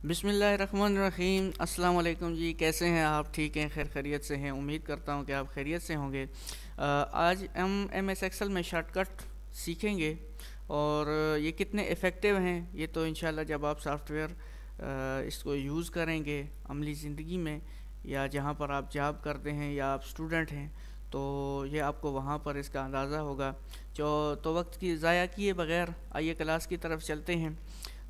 बिस्मिल्लाहिर्रहमानिर्रहीम। अस्सलाम वालेकुम जी, कैसे हैं आप? ठीक हैं? खैर खैरियत से हैं? उम्मीद करता हूं कि आप खैरियत से होंगे। आज हम एम एस एक्सेल में शॉर्टकट सीखेंगे और ये कितने इफ़ेक्टिव हैं ये तो इंशाल्लाह जब आप सॉफ्टवेयर इसको यूज़ करेंगे अमली ज़िंदगी में, या जहां पर आप जॉब करते हैं या आप स्टूडेंट हैं, तो ये आपको वहां पर इसका अंदाज़ा होगा। तो वक्त की ज़ाया किए बगैर आइए क्लास की तरफ चलते हैं।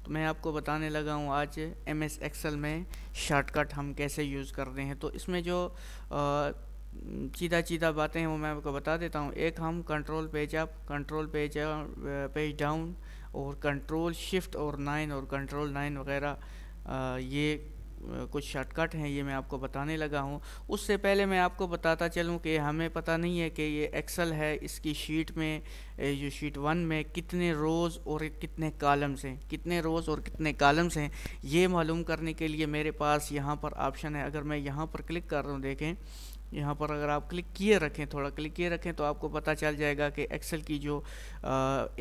तो मैं आपको बताने लगा हूँ आज एम एस एक्सेल में शॉर्टकट हम कैसे यूज़ करते हैं। तो इसमें जो सीधा सीधा बातें हैं वो मैं आपको बता देता हूँ। एक, हम control page up, control page down, और कंट्रोल शिफ्ट और 9 और कंट्रोल 9 वगैरह, ये कुछ शॉर्टकट हैं, ये मैं आपको बताने लगा हूँ। उससे पहले मैं आपको बताता चलूँ कि हमें पता नहीं है कि ये एक्सेल है, इसकी शीट में जो शीट 1 में कितने रोज़ और कितने कॉलम्स हैं, कितने रोज़ और कितने कॉलम्स हैं, ये मालूम करने के लिए मेरे पास यहाँ पर ऑप्शन है। अगर मैं यहाँ पर क्लिक कर रहा हूँ, देखें यहाँ पर अगर आप क्लिक किए रखें, थोड़ा क्लिक किए रखें, तो आपको पता चल जाएगा कि एक्सेल की जो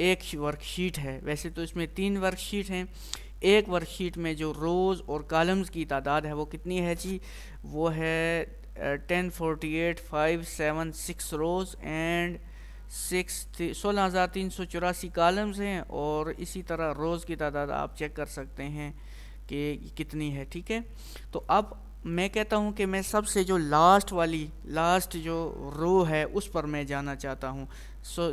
एक वर्कशीट है, वैसे तो इसमें 3 वर्कशीट हैं। एक वर्कशीट में जो रोज़ और कॉलम्स की तादाद है वो कितनी है जी? वो है 1048,576 रोज़ एंड 16,384 कॉलम्स हैं। और इसी तरह रोज़ की तादाद आप चेक कर सकते हैं कि कितनी है। ठीक है, तो अब मैं कहता हूं कि मैं सबसे जो लास्ट जो रो है उस पर मैं जाना चाहता हूं।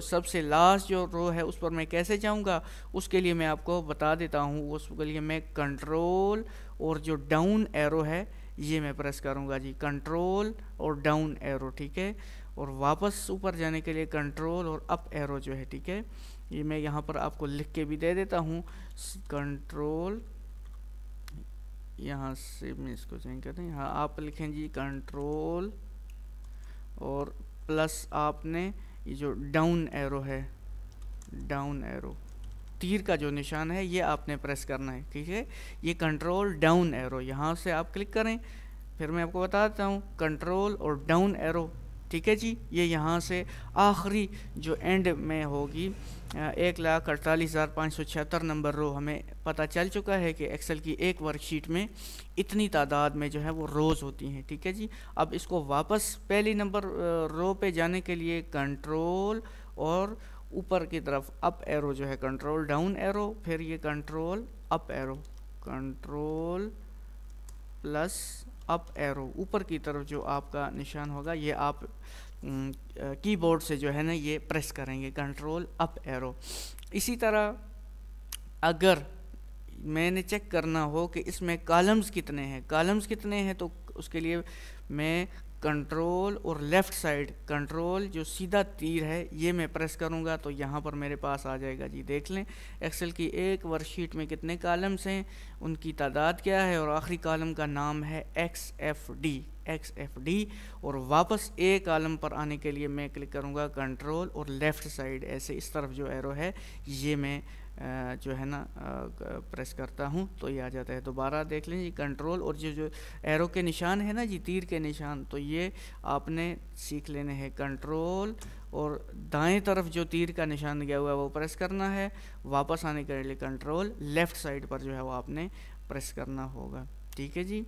सबसे लास्ट जो रो है उस पर मैं कैसे जाऊंगा, उसके लिए मैं आपको बता देता हूं। उसके लिए मैं कंट्रोल और जो डाउन एरो है ये मैं प्रेस करूंगा जी, कंट्रोल और डाउन एरो। ठीक है, और वापस ऊपर जाने के लिए कंट्रोल और अप एरो जो है। ठीक है, ये मैं यहाँ पर आपको लिख के भी दे देता हूँ। कंट्रोल, यहाँ से मैं इसको चेंज करते हैं, यहाँ आप लिखें जी कंट्रोल और प्लस आपने ये जो डाउन एरो है, डाउन एरो तीर का जो निशान है ये आपने प्रेस करना है। ठीक है, ये कंट्रोल डाउन एरो, यहाँ से आप क्लिक करें। फिर मैं आपको बता देता हूँ कंट्रोल और डाउन एरो। ठीक है जी, ये यहाँ से आखिरी जो एंड में होगी 1,48,576 नंबर रो, हमें पता चल चुका है कि एक्सेल की एक वर्कशीट में इतनी तादाद में जो है वो रोज़ होती हैं। ठीक है जी, अब इसको वापस पहली नंबर रो पे जाने के लिए कंट्रोल और ऊपर की तरफ अप एरो जो है, कंट्रोल डाउन एरो, फिर ये control up arrow, control plus up arrow, ऊपर की तरफ जो आपका निशान होगा ये आप कीबोर्ड से जो है ना ये प्रेस करेंगे, कंट्रोल अप एरो। इसी तरह अगर मैंने चेक करना हो कि इसमें कॉलम्स कितने हैं, तो उसके लिए मैं कंट्रोल और लेफ़्ट साइड, कंट्रोल जो सीधा तीर है ये मैं प्रेस करूँगा, तो यहाँ पर मेरे पास आ जाएगा जी। देख लें एक्सेल की एक वर्कशीट में कितने कॉलम्स हैं, उनकी तादाद क्या है, और आखिरी कॉलम का नाम है XFD। और वापस ए कॉलम पर आने के लिए मैं क्लिक करूँगा कंट्रोल और लेफ़्ट साइड, ऐसे इस तरफ जो एरो है ये मैं जो है ना प्रेस करता हूँ तो ये आ जाता है। दोबारा देख लीजिए कंट्रोल और जो एरो के निशान है ना जी, तीर के निशान, तो ये आपने सीख लेने हैं। कंट्रोल और दाएं तरफ जो तीर का निशान गया हुआ है वो प्रेस करना है, वापस आने के लिए कंट्रोल लेफ़्ट साइड पर जो है वो आपने प्रेस करना होगा। ठीक है जी,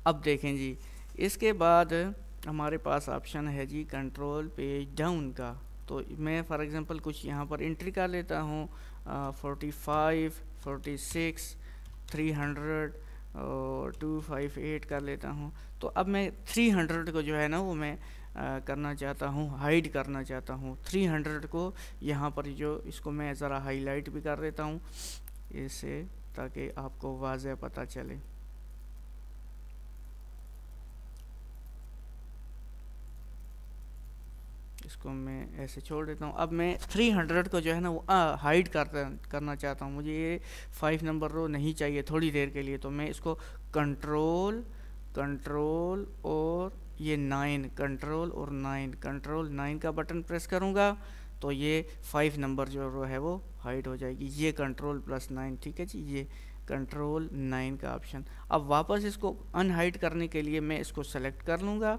अब देखें जी, इसके बाद हमारे पास ऑप्शन है जी कंट्रोल पेज डाउन का। तो मैं फॉर एग्जांपल कुछ यहाँ पर एंट्री कर लेता हूँ 45, 46, 300 और 258 कर लेता हूँ। तो अब मैं 300 को जो है ना वो मैं करना चाहता हूँ, हाइड करना चाहता हूँ 300 को। यहाँ पर जो इसको मैं ज़रा हाईलाइट भी कर देता हूँ इसे, ताकि आपको वाज़ेह पता चले। इसको मैं ऐसे छोड़ देता हूँ। अब मैं 300 को जो है ना वो हाइड करना चाहता हूँ, मुझे ये 5 नंबर रो नहीं चाहिए थोड़ी देर के लिए। तो मैं इसको कंट्रोल और ये 9, कंट्रोल और 9, कंट्रोल 9 का बटन प्रेस करूँगा तो ये 5 नंबर जो रो है वो हाइड हो जाएगी। ये कंट्रोल प्लस 9, ठीक है जी, ये कंट्रोल 9 का ऑप्शन। अब वापस इसको अनहाइड करने के लिए मैं इसको सेलेक्ट कर लूँगा